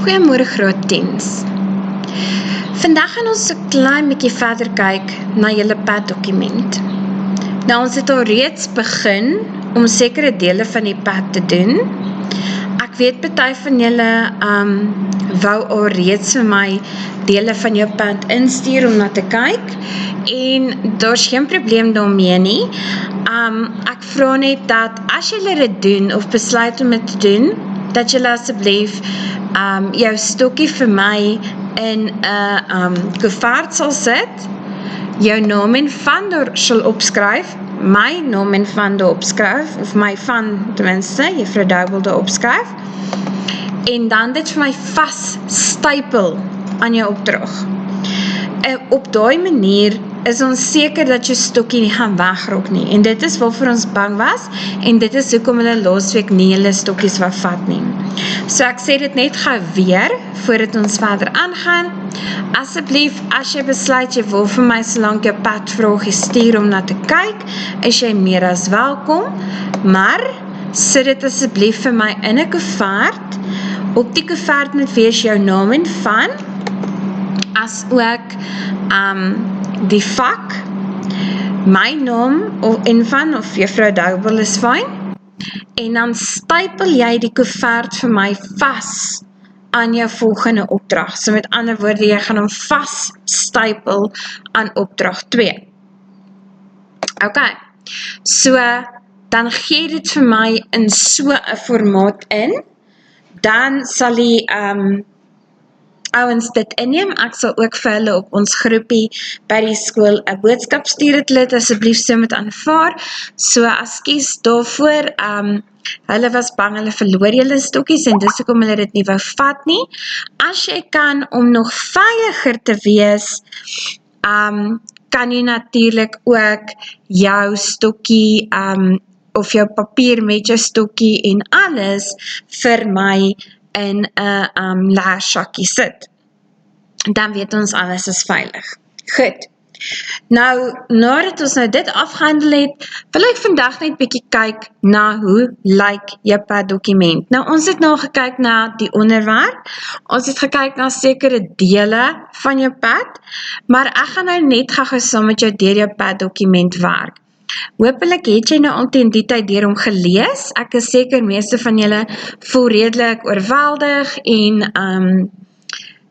Goeiemôre graad 10's. Vandag gaan ons 'n klein bietjie verder kyk na julle paddokument. Nou ons het al reeds begin om sekere dele van die pad te doen. Ek weet party van julle wou al reeds vir my dele van jou pad instuur om na te kyk en daar's geen probleem daarmee nie. Ek vra net dat as julle dit doen of besluit om dit te doen, dat julle asseblief jou stokkie vir my in 'n koevert sal sit, jou naam en van daar sal opskryf, my naam en van daar opskryf, of my van tenminste, Juffrou Doble daar opskryf, en dan dit vir my vas stapel aan jou opdrag. Op daai manier is ons seker dat jou stokkie nie gaan wegrok nie, en dit is waarvoor ons bang was, en dit is hoekom hulle laasweek nie hulle stokkies wou vat nie. So ek sê dit net gou weer, voordat ons verder aangaan. Asseblief, as jy besluit jy wil vir my solank jou padvragie stuur om na te kyk, is jy meer as welkom, maar sit dit asseblief vir my in 'n koevert. Op die koevert moet wees jou naam en van, as ook die vak, my naam en van, of Juffrou Doble is fyn, en dan stapel jy die koevert vir my vas aan jou volgende opdrag. So met ander woorde, jy gaan hom vas stapel aan opdrag 2. Ok, so dan gee dit vir my in so 'n formaat in, dan sal die ouens dit inneem. Ek sal ook vir hulle op ons groepie by die skool 'n boodskap stuur, het hulle dit asseblief so met aanvaar. So ekskuus daarvoor, hulle was bang hulle verloor julle stokkies en dis hoekom hulle dit nie wou vat nie. As jy kan, om nog veiliger te wees, kan jy natuurlik ook jou stokkie of jou papier met jou stokkie en alles vir my in 'n leersakkie sit. Dan weet ons alles is veilig. Goed. Nou, nadat ons dit afgehandel het, wil ek vandag net bietjie kyk na hoe lyk jou paddokument. Nou, ons het nou gekyk na die onderwerp, ons het gekyk na sekere dele van jou pad, maar ek gaan nou net gou saam met jou deur jou paddokument werk. Hoopelik het jy nou al teen die tyd deur hom gelees. Ek is seker meeste van julle voel redelik oorweldig en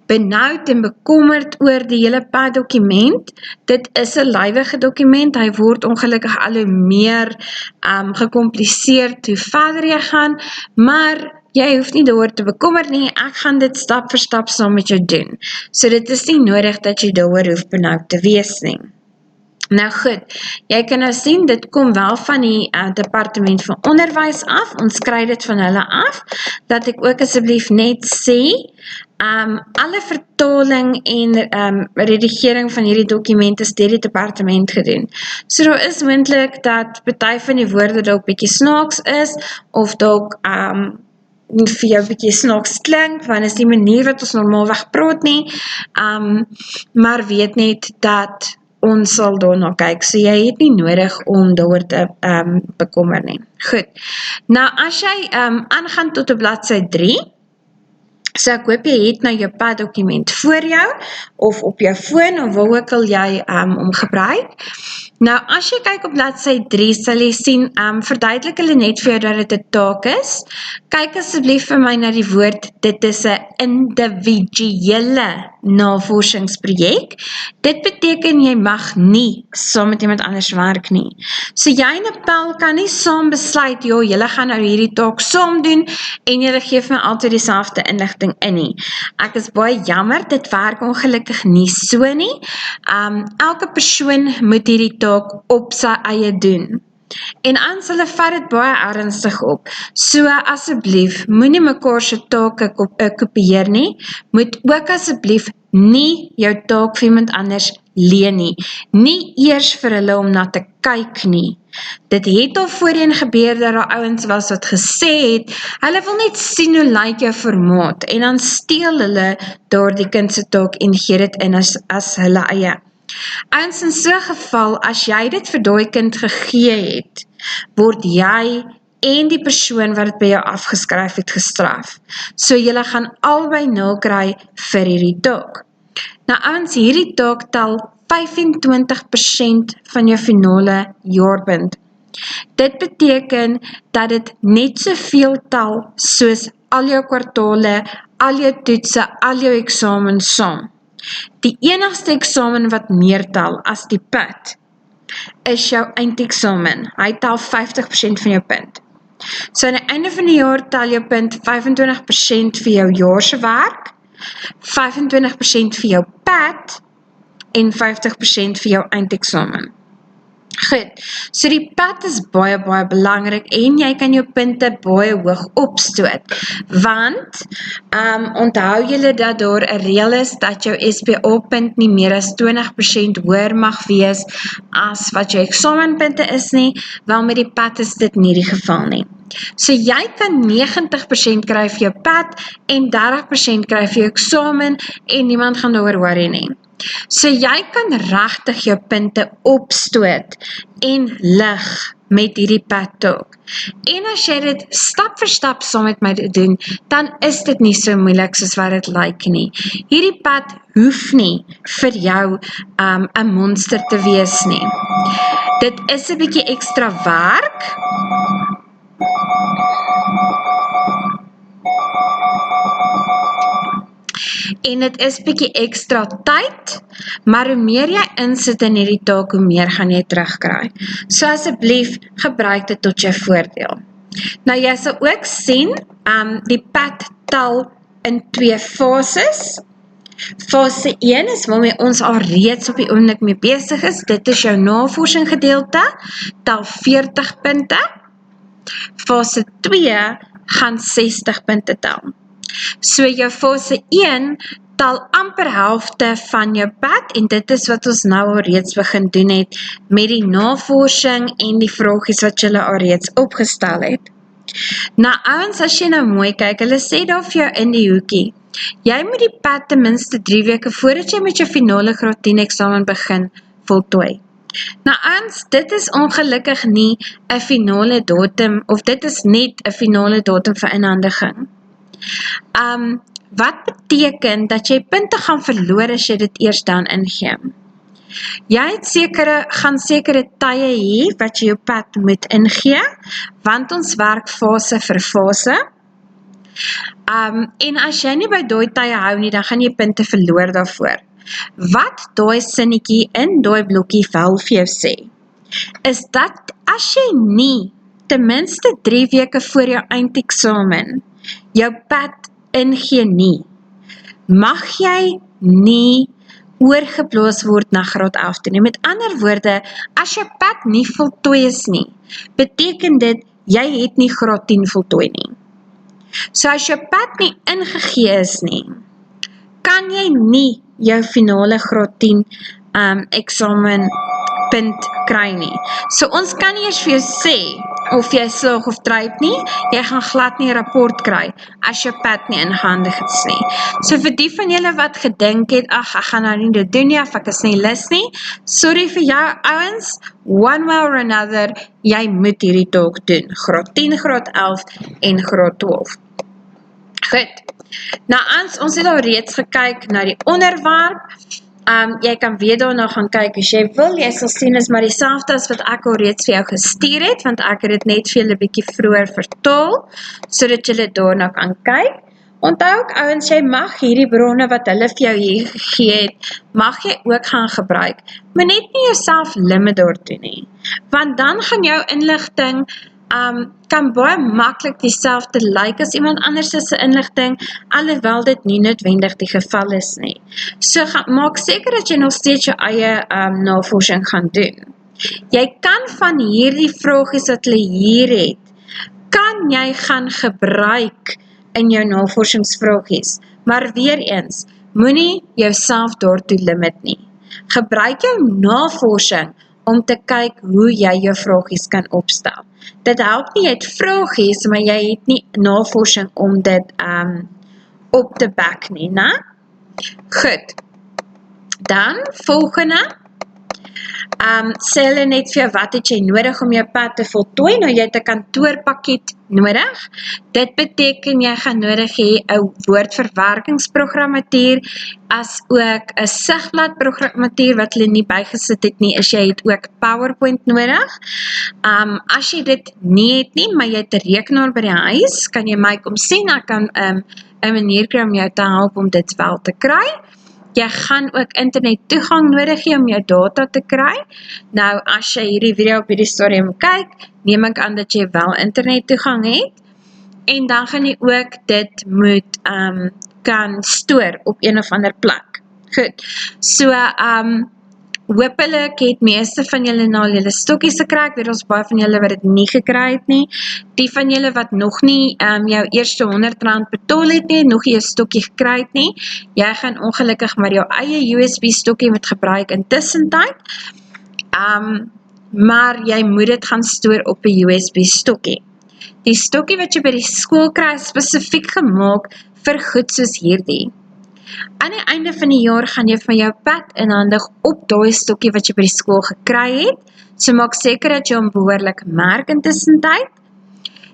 benoud en bekommerd oor die hele paddokument. Dit is 'n lywige dokument, hy word ongelukkig al hoe meer gecompliseerd hoe verder jy gaan, maar jy hoef nie daaroor te bekommer nie, ek gaan dit stap vir stap saam met jou doen. So dit is nie nodig dat jy daaroor hoef benoud te wees nie. Nou goed, jy kan nou sien, dit kom wel van die departement van onderwys af, ons kry dit van hulle af, dat ek ook asseblief net sê, alle vertaling en redigering van hierdie dokument is deur die departement gedoen. So daar is moontlik dat party van die woorde dalk bietjie snaaks is, of dalk vir jou bietjie snaaks klink, want is die manier wat ons normaalweg praat nie, maar weet net dat ons sal daarna kyk, so jy het nie nodig om daaroor te bekommer nie. Goed, nou as jy aangaan tot op bladsy 3, so ek hoop jy het nou jou paddokument voor jou, of op jou foon, of waar ook al jy om gebruik. Nou as jy kyk op bladsy 3, sal jy sien, verduidelik hulle net vir jou dat dit 'n taak is. Kyk asseblief vir my na die woord, dit is 'n individuele navorsingsprojek. Dit beteken jy mag nie saam met iemand anders werk nie. So jy en 'n pel kan nie saam besluit, julle gaan nou hierdie taak saam doen, en julle gee vir my altyd dieselfde inligting in nie. Ek is baie jammer, dit werk ongelukkig nie so nie. Elke persoon moet hierdie taak op sy eie doen. En ans hulle vat dit baie ernstig op. So asseblief, moenie mekaar se take kopieer nie, moet ook asseblief nie jou taak vir iemand anders leen nie. Nie eers vir hulle om na te kyk nie. Dit het al voorheen gebeur dat daar ouens was wat gesê het, hulle wil net sien hoe lyk jou formaat, en dan steel hulle daardie kind se taak en gee dit in as hulle eie. Ouens, in so 'n geval, as jy dit vir daai kind gegee het, word jy en die persoon wat dit by jou afgeskryf het gestraf. So julle gaan albei 0 kry vir hierdie taak. Nou ouens, hierdie taak tel 25% van jou finale jaarpunt. Dit beteken dat dit net soveel tel soos al jou kwartale, al jou toetse, al jou eksamens saam. Die enigste eksamen wat meer tel as die PAT is jou eindeksamen. Hy tel 50% van jou punt. So aan die einde van die jaar tel jou punt 25% vir jou jaarse werk, 25% vir jou PAT en 50% vir jou eindeksamen. Goed, so die PAT is baie belangrik en jy kan jou punte baie hoog opstoot, want onthou julle dat daar 'n reël is dat jou SPA punt nie meer as 20% hoër mag wees as wat jou eksamenpunte is nie, wel met die PAT is dit nie die geval nie. So jy kan 90% kry vir jou PAT en 30% kry vir jou eksamen en niemand gaan daaroor worry nie. So jy kan regtig jou punte opstoot en lig met hierdie PAT-taak. En as jy dit stap vir stap saam met my doen, dan is dit nie so moeilik soos wat dit lyk nie. Hierdie PAT hoef nie vir jou 'n monster te wees nie. Dit is 'n bietjie ekstra werk. En dit is bietjie ekstra tyd, maar hoe meer jy insit in hierdie taak, hoe meer gaan jy terugkry. So asseblief, gebruik dit tot jou voordeel. Nou jy sal ook sien, die PAT tel in 2 fases. Fase 1 is waarmee ons al reeds op die oomblik mee besig is. Dit is jou navorsing gedeelte, tel 40 punte. Fase 2 gaan 60 punte tel. So jou fase 1 tel amper helfte van jou PAT en dit is wat ons nou al reeds begin doen het met die navorsing en die vragies wat julle al reeds opgestel het. Nou ouens, as jy nou mooi kyk, hulle sê daar vir jou in die hoekie, jy moet die PAT ten minste 3 weke voordat jy met jou finale graad 10 eksamen begin voltooi. Nou ouens, dit is ongelukkig nie 'n finale datum, of dit is net 'n finale datum vir inhandiging. Wat beteken dat jy punte gaan verloor as jy dit eers dan ingee? Jy het gaan sekere tye hier wat jy jou PAT moet ingee, want ons werk fase vir fase. En as jy nie by daai tye hou nie, dan gaan jy punte verloor daarvoor. Wat daai sinnetjie in daai blokkie wel vir jou sê, is dat as jy nie ten minste 3 weke voor jou eindeksamen jou PAT ingee nie, mag jy nie oorgeplaas word na graad 11 toe nie. Met ander woorde, as jou PAT nie voltooi is nie, beteken dit, jy het nie graad 10 voltooi nie. So as jou PAT nie ingegee is nie, kan jy nie jou finale graad 10 eksamen punt kry nie. So ons kan nie eers vir jou sê, of jy slaag of druip nie, jy gaan glad nie 'n rapport kry, as jou PAT nie ingehandig is nie. So vir die van julle wat gedink het, ag, ek gaan nou nie dit doen nie, of ek is nie lus nie, sorry vir jou ouens, one way or another, jy moet hierdie taak doen, graad 10, graad 11 en graad 12. Goed, nou ons het al reeds gekyk na die onderwerp, jy kan weer daarna gaan kyk as jy wil, jy sal sien is maar dieselfde as wat ek al reeds vir jou gestuur het, want ek het dit net vir julle bietjie vroeër vertaal, sodat julle daarna kan kyk. Onthou ook ouens, jy mag hierdie bronne wat hulle vir jou hier gegee het, mag jy ook gaan gebruik, maar net nie jouself limit daartoe nie, want dan gaan jou inligting kan baie maklik dieselfde lyk as iemand anders se inligting, alhoewel dit nie noodwendig die geval is nie. So maak seker dat jy nog steeds jou eie navorsing gaan doen. Jy kan van hierdie vragies wat hulle hier het, kan jy gaan gebruik in jou navorsingsvragies, maar weer eens, moenie jouself daartoe limit nie. Gebruik jou navorsing om te kyk hoe jy jou vragies kan opstel. Dit help nie, jy het vragies, maar jy het nie navorsing om dit op te back nie, né? Goed. Dan, volgende. Sê hulle net vir jou, wat het jy nodig om jou pad te voltooi? Nou jy het 'n kantoorpakket nodig. Dit beteken jy gaan nodig hê 'n woordverwerkingsprogrammatuur, as ook 'n sigbladprogrammatuur wat hulle nie bygesit het nie, is jy het ook PowerPoint nodig. As jy dit nie het nie, maar jy het 'n rekenaar by die huis, kan jy my kom sien, ek kan 'n manier kry om jou te help om dit wel te kry. Jy gaan ook internet toegang nodig hê om jou data te kry. Nou, as jy hierdie video op hierdie stadium kyk, neem ek aan dat jy wel internet toegang het. En dan gaan jy ook dit moet kan stoor op een of ander plek. Goed. So, hopelik het meeste van julle nou al julle stokkies gekry. Ek weet ons baie van julle wat dit nie gekry het nie. Die van julle wat nog nie jou eerste R100 betaal het nie, nog nie 'n stokkie gekry het nie, jy gaan ongelukkig maar jou eie USB stokkie moet gebruik in tussentyd. Maar jy moet dit gaan stoor op 'n USB stokkie. Die stokkie wat jy by die skool kry is spesifiek gemaak vir goed soos hierdie. Aan die einde van die jaar gaan jy van jou pad inhandig op daai stokkie wat jy by die skool gekry het. So maak seker dat jy hom behoorlik merk in tussentyd.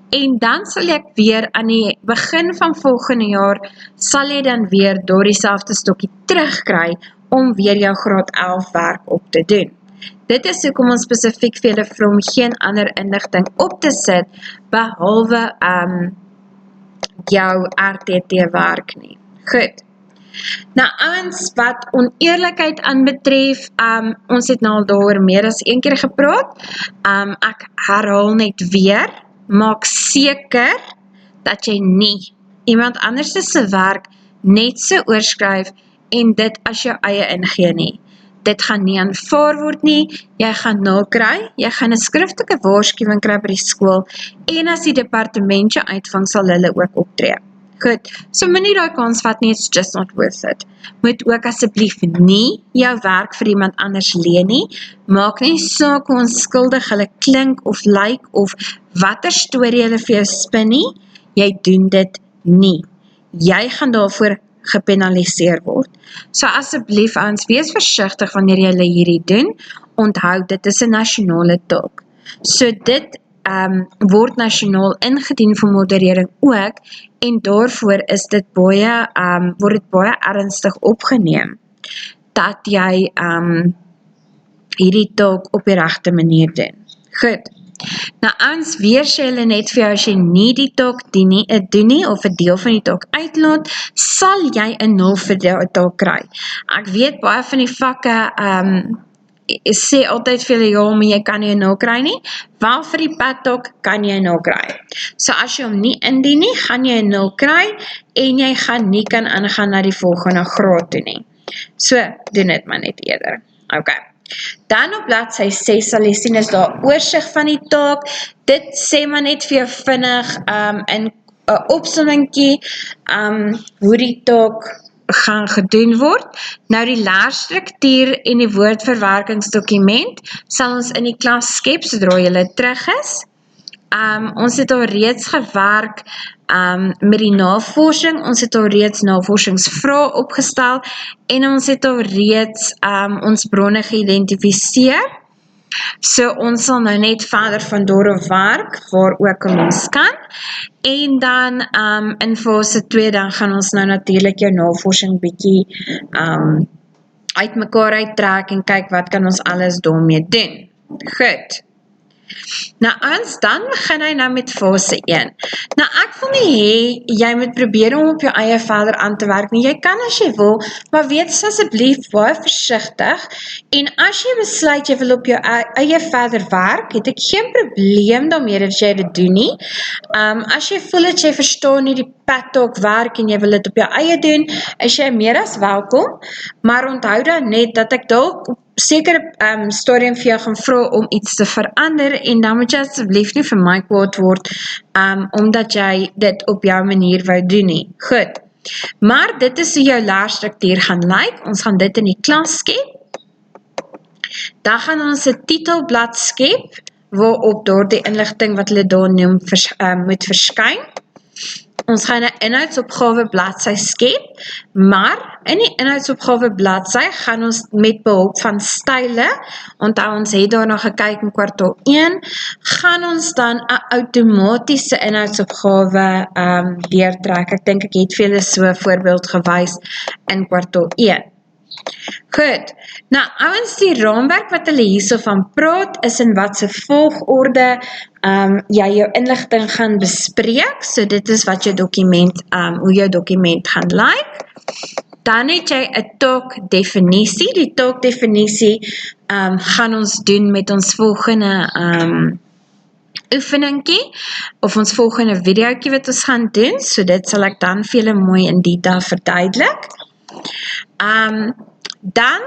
En dan sal ek weer aan die begin van volgende jaar, sal jy dan weer daardie selfde stokkie terugkry om weer jou graad 11 werk op te doen. Dit is hoekom ons spesifiek vir julle vra om geen ander inligting op te sit, behalwe jou RTT werk nie. Goed. Nou, ouens, wat oneerlikheid aanbetref, ons het nou al daar meer as een keer gepraat. Ek herhaal net weer, maak seker dat jy nie iemand anders se werk net so oorskryf en dit as jou eie ingee nie. Dit gaan nie aanvaar word nie, jy gaan nakry, jy gaan 'n skriftelike waarskuwing kry by die skool en as die departement jou uitvang sal hulle ook optree. Goed, so moenie daai kans vat nie, it's just not worth it. Moet ook asseblief nie jou werk vir iemand anders leen nie, maak nie saak hoe onskuldig hulle klink of lyk of watter storie hulle vir jou spin nie, jy doen dit nie. Jy gaan daarvoor gepenaliseer word. So asseblief ouens, wees versigtig wanneer jy hierdie doen, onthou dit is 'n nasionale taak. So dit word nasionaal ingedien vir moderering ook, en daarvoor is dit baie, word dit baie ernstig opgeneem, dat jy hierdie taak op die regte manier doen. Goed. Nou, ons weer sê hulle net vir jou, as jy nie die taak doen nie, of 'n deel van die taak uitlaat, sal jy 'n 0 vir die taak kry. Ek weet baie van die vakke, sê altyd vir julle, ja, maar jy kan nie 'n 0 kry nie, wel vir die padtaak kan jy 'n 0 kry. So as jy hom nie indien nie, gaan jy 'n 0 kry, en jy gaan nie kan aangaan na die volgende graad toe nie. So, doen dit maar net eerder. Okay. Dan op bladsy 6 sal jy sien is daar oorsig van die taak. Dit sê maar net vir jou vinnig in 'n opsommingkie hoe die taak gaan gedoen word. Nou die leerstruktuur en die woordverwerkingsdokument sal ons in die klas skep sodra jy terug is. Ons het al reeds gewerk met die navorsing, ons het al reeds navorsingsvrae opgestel en ons het al reeds ons bronne geïdentifiseer. So ons sal nou net verder van daar af werk, waar ook ons kan. En dan in fase 2 dan gaan ons nou natuurlik jou navorsing bietjie uit mekaar uittrek en kyk wat kan ons alles daarmee doen. Goed. Nou ons dan begin hy nou met fase 1. Nou ek wil nie hê jy moet probeer om op jou eie verder aan te werk nie. Jy kan as jy wil, maar wees asseblief baie versigtig. En as jy besluit jy wil op jou eie verder werk, het ek geen probleem daarmee dat jy dit doen nie. As jy voel dat jy verstaan nie die padtaak werk en jy wil dit op jou eie doen, is jy meer as welkom. Maar onthou dan net dat ek dalk op sekere stadium vir jou gaan vra om iets te verander en dan moet jy asseblief nie vir my kwaad word omdat jy dit op jou manier wou doen nie. Goed. Maar dit is hoe jou leerstruktuur gaan lyk. Ons gaan dit in die klas skep. Dan gaan ons 'n titelblad skep waarop daardie inligting wat hulle daar noem moet verskyn. Ons gaan 'n inhoudsopgawe bladsy skep, maar in die inhoudsopgawe bladsy gaan ons met behulp van style, onthou ons het daarna gekyk in kwartaal 1, gaan ons dan 'n outomatiese inhoudsopgawe deurtrek. Ek dink ek het vir julle so 'n voorbeeld gewys in kwartaal 1. Goed, nou ouens, die raamwerk wat hulle hierso van praat is in watse volgorde jy jou inligting gaan bespreek, so dit is wat jou dokument, hoe jou dokument gaan lyk. Dan het jy 'n taakdefinisie, die taakdefinisie gaan ons doen met ons volgende oefeningkie, of ons volgende videoetjie wat ons gaan doen, so dit sal ek dan vir julle mooi in detail verduidelik. Dan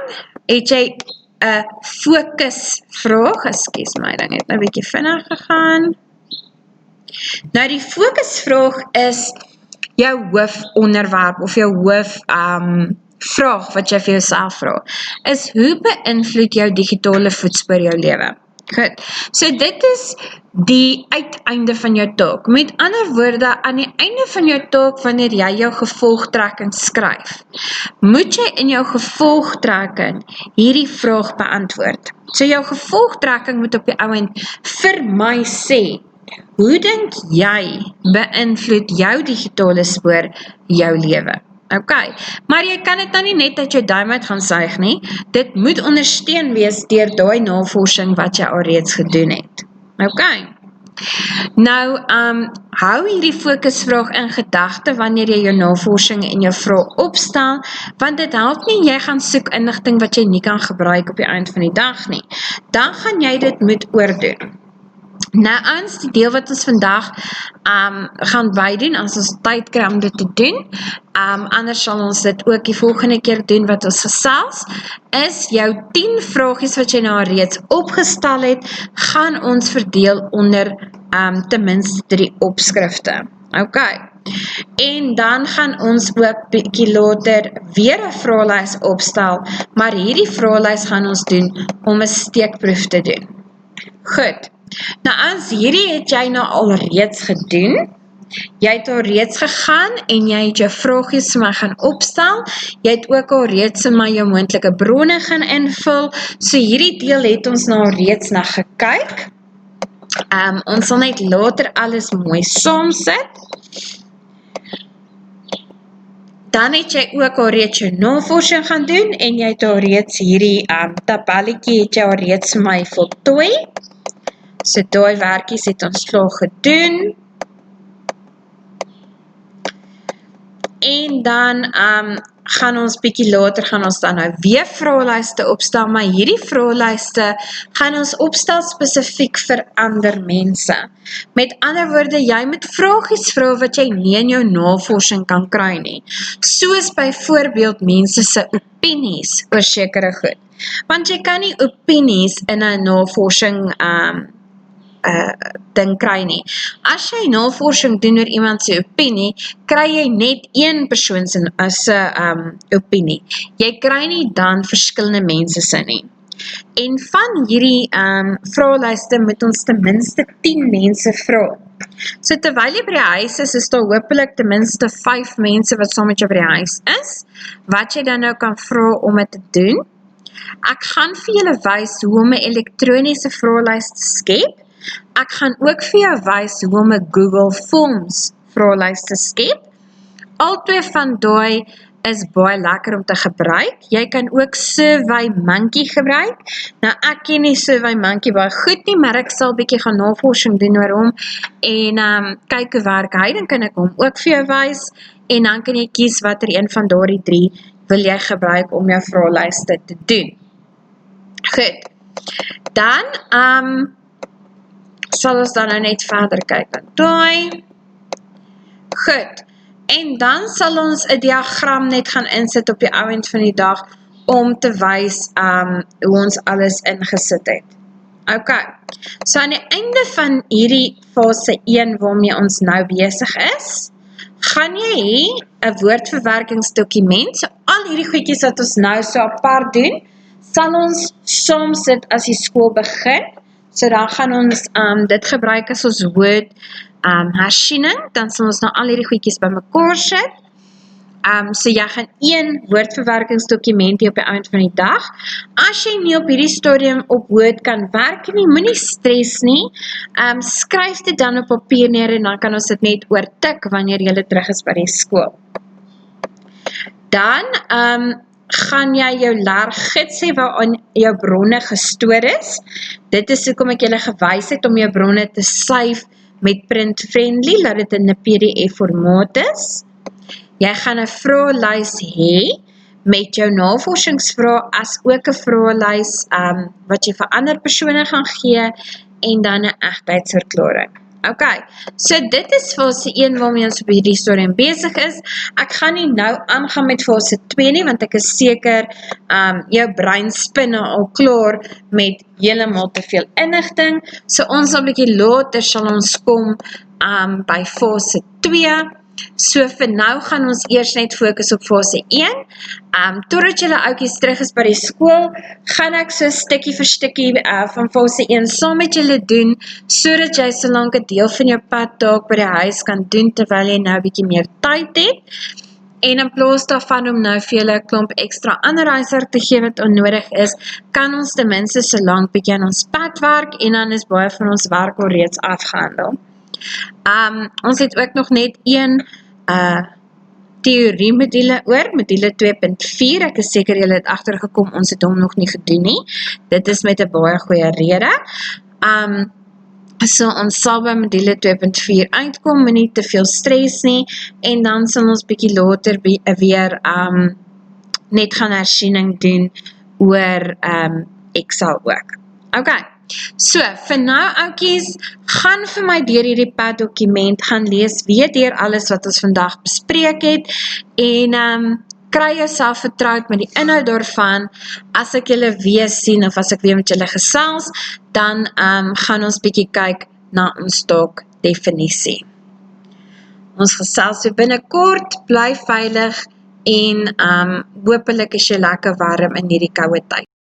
het jy 'n fokusvraag, ekskuus my ding het nou 'n bietjie vinnig gegaan. Nou die fokusvraag is jou hoofonderwerp of jou hoof vraag wat jy vir jouself vra, is hoe beïnvloed jou digitale voetspoor jou lewe? Goed, so dit is die uiteinde van jou taak. Met ander woorde, aan die einde van jou taak, wanneer jy jou gevolgtrekking skryf, moet jy in jou gevolgtrekking hierdie vraag beantwoord. So jou gevolgtrekking moet op die ouend vir my sê, hoe dink jy beïnvloed jou digitale spoor jou lewe? Okay, maar jy kan dit nou nie net uit jou duim uit gaan suig nie, dit moet ondersteun wees deur daai navorsing wat jy alreeds gedoen het. Okay, nou hou hierdie fokusvraag in gedagte wanneer jy jou navorsing en jou vraag opstel, want dit help nie jy gaan soek inligting wat jy nie kan gebruik op die eind van die dag nie, dan gaan jy dit moet oordoen. Nou ons, die deel wat ons vandag gaan bydoen, as ons tyd kry om dit te doen, anders sal ons dit ook die volgende keer doen wat ons gesels, is jou 10 vragies wat jy nou reeds opgestel het, gaan ons verdeel onder ten minste 3 opskrifte. Okay. En dan gaan ons ook bietjie later weer 'n vraelys opstel, maar hierdie vraelys gaan ons doen om 'n steekproef te doen. Goed. Nou as hierdie het jy nou al reeds gedoen, jy het al reeds gegaan en jy het jou vragies vir my gaan opstel, jy het ook al reeds vir my jou moontlike bronne gaan invul, so hierdie deel het ons nou al reeds na gekyk. Ons sal net later alles mooi saamsit. Dan het jy ook al reeds jou navorsing gaan doen en jy het al reeds hierdie tabelletjie het jy al reeds vir my voltooi. So daai werkies het ons klaar gedoen. En dan gaan ons bietjie later gaan ons dan nou weer vraelyste opstel, maar hierdie vraelyste gaan ons opstel spesifiek vir ander mense. Met ander woorde, jy moet vragies vra wat jy nie in jou navorsing kan kry nie. Soos byvoorbeeld mense se opinies oor sekere goed. Want jy kan nie opinies in 'n navorsing ding kry nie. As jy navorsing doen oor iemand se opinie, kry jy net een persoon se opinie. Jy kry nie dan verskillende mense se nie. En van hierdie vraelyste moet ons ten minste 10 mense vra. So terwyl jy by die huis is daar hopelik ten minste 5 mense wat saam met jou by die huis is, wat jy dan nou kan vra om dit te doen. Ek gaan vir julle wys hoe om 'n elektroniese vraelys te skep. Ek gaan ook vir jou wys hoe om 'n Google Forms vraelys te skep. Albei van daai is baie lekker om te gebruik. Jy kan ook SurveyMonkey gebruik. Nou ek ken nie SurveyMonkey baie goed nie, maar ek sal bietjie gaan navorsing doen oor hom en kyk hoe werk hy, dan kan ek hom ook vir jou wys en dan kan jy kies watter een van daardie 3 wil jy gebruik om jou vraelyste te doen. Goed. Dan sal ons dan nou net verder kyk aan daai. Goed. En dan sal ons 'n diagram net gaan insit op die ouend van die dag om te wys hoe ons alles ingesit het. Okay. So aan die einde van hierdie fase 1 waarmee ons nou besig is, gaan jy hê 'n woordverwerkingsdokument. So al hierdie goedjies wat ons nou so apart doen, sal ons saam sit as die skool begin. So dan gaan ons dit gebruik as ons woord hersiening, dan sal ons nou al hierdie goedjies bymekaar sit. So jy gaan een woordverwerkingsdokument hê op die einde van die dag. As jy nie op hierdie stadium op Word kan werk nie, moenie stres nie. Skryf dit dan op papier neer en dan kan ons dit net oortik wanneer jy terug is by die skool. Dan gaan jy jou leergids hê waarin jou bronne gestoor is. Dit is hoekom ek julle gewys het om jou bronne te save met print friendly, laat dit in 'n PDF formaat is. Jy gaan 'n vraelys hê met jou navorsingsvrae as ook 'n vraelys wat jy vir ander persone gaan gee en dan 'n egtheidsverklaring. Ok, so dit is fase 1 waarmee ons op hierdie stadium besig is. Ek gaan nie nou aangaan met fase 2 nie, want ek is seker jou brein spinne al klaar met heeltemal te veel inligting. So ons sal 'n bietjie later sal ons kom by fase 2. So vir nou gaan ons eers net fokus op fase 1. Totdat julle oudjies terug is by die skool, gaan ek so stukkie vir stukkie van fase 1 saam met julle doen, sodat jy solank 'n deel van jou padtaak by die huis kan doen, terwyl jy nou 'n bietjie meer tyd het. En in plaas daarvan om nou vir julle 'n klomp ekstra aanwyser te gee wat onnodig is, kan ons ten minste solank bietjie aan ons pad werk en dan is baie van ons werk al reeds afgehandel. Ons het ook nog net een theorie module oor, module 2.4, ek is seker julle het agtergekom, ons het hom nog nie gedoen nie, dit is met 'n baie goeie rede. So ons sal by module 2.4 uitkom, moenie te veel stres nie, en dan sal ons bietjie later weer net gaan hersiening doen oor Excel ook. Ok. So, vir nou oudjies, gaan vir my deur hierdie paddokument, gaan lees weer deur alles wat ons vandag bespreek het, en kry jouself vertroud met die inhoud daarvan. As ek julle weer sien, of as ek weer met julle gesels, dan gaan ons bietjie kyk na ons taakdefinisie. Ons gesels weer binnekort, bly veilig, en hopelik is jy lekker warm in hierdie koue tyd.